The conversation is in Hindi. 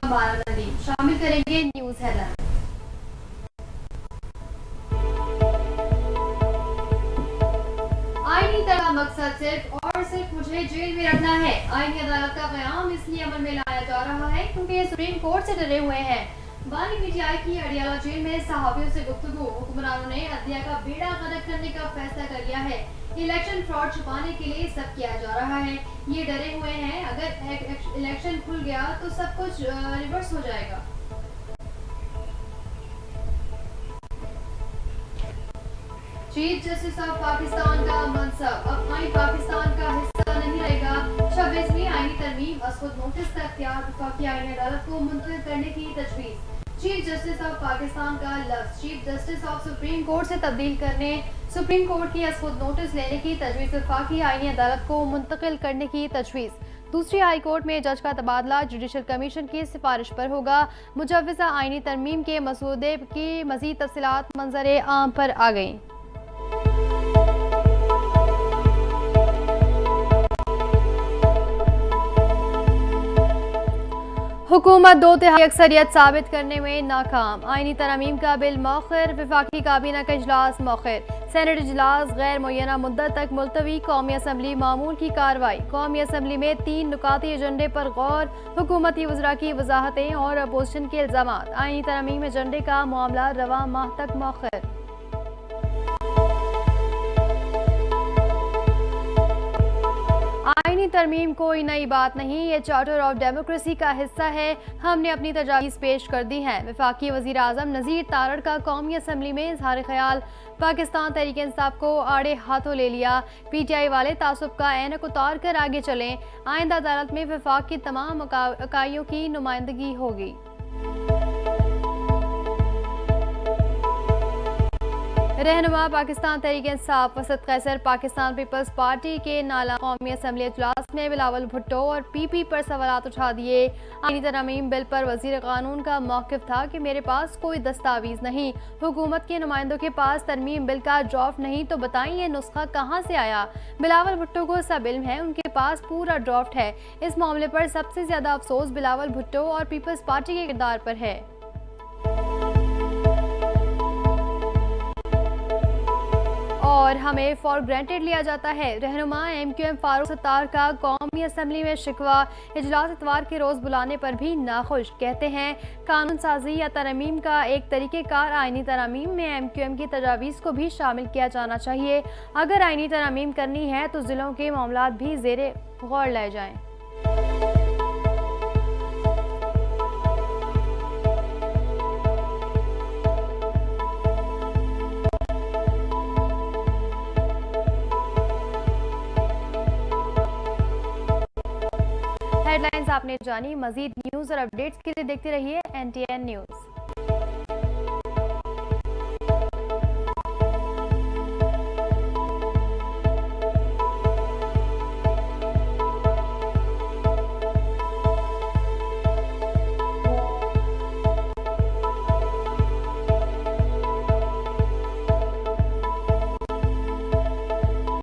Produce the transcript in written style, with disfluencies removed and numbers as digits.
हमारा नदीम शामिल करेंगे न्यूज हेडलाइन। आईनी तला मकसद सिर्फ और सिर्फ मुझे जेल में रखना है। आईनी अदालत का क़याम इसलिए अमल में लाया जा रहा है क्योंकि ये सुप्रीम कोर्ट से डरे हुए हैं। बानी पीटीआई की अडियाला जेल में सहाफियों से गुफ्तगू। हुक्मरानों ने अदलिया का बेड़ा गर्क करने का फैसला कर लिया है। इलेक्शन फ्रॉड छुपाने के लिए सब किया जा रहा है। ये डरे हुए हैं अगर इलेक्शन खुल गया तो सब कुछ रिवर्स हो जाएगा। चीफ जस्टिस ऑफ पाकिस्तान का मनसब अब आईन पाकिस्तान का हिस्सा नहीं रहेगा। 26वीं आईनी तरमीम असखुद नोटिस का इख्तियार वफाकी आईनी अदालत को मुंतकिल करने की तजवीज़। चीफ जस्टिस ऑफ पाकिस्तान का लफ्ज़ chief justice of supreme court से तब्दील करने सुप्रीम कोर्ट की असखुद नोटिस लेने की तजवीज़ वफाकी आईनी अदालत को मुंतकिल करने की तजवीज़। दूसरी हाई कोर्ट में जज का तबादला जुडिशल कमीशन की सिफारिश पर होगा। मुजव्वज़ा आईनी तरमीम के मसूदे की मज़ीद तफसीलात मंजर आम पर आ गई। हुकूमत 2/3 अक्सरियत साबित करने में नाकाम। आईनी तरमीम का बिल मौखिर। वफाकी काबीना का इजलास मौखिर। सेनेट इजलास गैर मुय्यना मुद्दत तक मुलतवी। कौमी असम्बली मामूल की कार्रवाई। कौमी असम्बली में 3 नुकाती एजेंडे पर गौर। हुकूमती वज़रा की वजाहतें और अपोजिशन के इल्जामात। आईनी तरमीम एजेंडे का मामला रवां माह तक मौखिर। आईनी तरमीम कोई नई बात नहीं, ये चार्टर ऑफ डेमोक्रेसी का हिस्सा है। हमने अपनी तजावीज़ पेश कर दी हैं। वफाकी वज़ीर आज़म नज़ीर तारड़ का कौमी असम्बली में इज़हार ख्याल। पाकिस्तान तहरीक इंसाफ को आड़े हाथों ले लिया। पीटीआई वाले तासुब का ऐनक उतार कर आगे चलें। आइंदा अदालत में वफाक की तमाम इकाइयों की नुमाइंदगी होगी। रहनुमा पाकिस्तान तहरीक इंसाफ वसत कैसर पाकिस्तान पीपल्स पार्टी के नाला कौमी असम्बली इजलास में बिलावल भुट्टो और पीपी पर सवालात उठा दिए। आईनी तरमीम बिल पर वजीर कानून का मौक़िफ़ था कि मेरे पास कोई दस्तावीज़ नहीं। हुकूमत के नुमाइंदों के पास तरमीम बिल का ड्राफ्ट नहीं तो बताएं ये नुस्खा कहाँ से आया। बिलावल भुट्टो को सब इल्म है, उनके पास पूरा ड्राफ्ट है। इस मामले पर सबसे ज्यादा अफसोस बिलावल भुट्टो और पीपल्स पार्टी के किरदार पर है। और हमें फॉर ग्रांटेड लिया जाता है। रहनुमा MQM फारूक सत्तार का कौमी असम्बली में शिकवा। इजलास इतवार के रोज़ बुलाने पर भी नाखुश। कहते हैं कानून साजी या तरमीम का एक तरीक़ेकार आईनी तरमीम में MQM की तजावीज़ को भी शामिल किया जाना चाहिए। अगर आईनी तरमीम करनी है तो ज़िलों के मामलात भी ज़ेरे गौर लाए जाएँ। हेडलाइंस आपने जानी। मजीद न्यूज़ और अपडेट्स के लिए देखते रहिए NTN न्यूज़।